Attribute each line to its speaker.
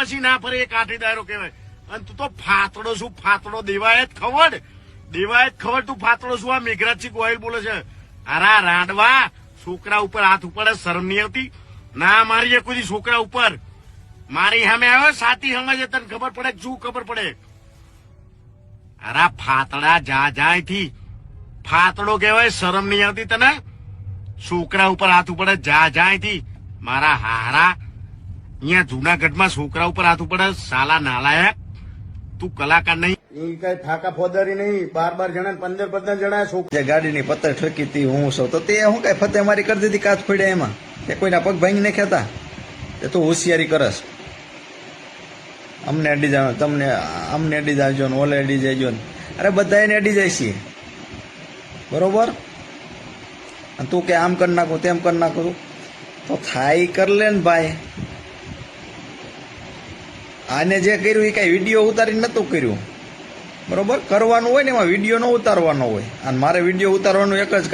Speaker 1: પછી ના ફરે એ કાઠી દાયરો કહેવાય. અને તું તો ફાતડો શું? ફાતડો દેવાય જ ખબર, દેવાય જ ખબર. તું ફાતડો શું? આ મેઘરાજસિંહ ગોહિલ બોલે છે. અરા રાંડવા, છોકરા ઉપર હાથ ઉપાડે, શરમ નહીં આવતી? ના મારીએ કોઈ છોકરા ઉપર. મારી સામે આવ્યો સાથી સમજે, તને ખબર પડે શું ખબર પડે? અરા ફાતડા, જા અહીંથી. ફાતડો કહેવાય, શરમ નહીં આવતી તને? છોકરા ઉપર હાથ ઉપાડે, જા અહીંથી. મારા હારા, અહીંયા જુનાગઢમાં છોકરા ઉપર હાથ ઉપાડે, સાલા નાલાયક. તું કલાકાર નહીં, એ કઈ ફાકા ફોદારી નહીં. 12 જણા 15 જણા છોકરા
Speaker 2: ગાડીની પત્તર ઠોકી હતી હું છું તો તે હું કઈ ફતે મારી કરી દીધી કાચ પડ્યા એમાં તે કોઈના પગ ભાંગી નાખ્યા હતા. તે તું હોશિયારી કરસ. અમને અડી જાવ, તમને અમને અડી જાવજો ને ઓલે અડી જાયજો ને. અરે બધા એને અડી જાય છે બરોબર. અને તું કે આમ કરી નાખું તેમ કરી નાખું તો થાય કર લે ને ભાઈ. આને જે કર્યું એ કઈ વિડીયો ઉતારીને નતું કર્યું બરોબર. કરવાનું હોય ને એમાં વિડીયો ન ઉતારવાનો હોય. અને મારે વિડીયો ઉતારવાનું એક જ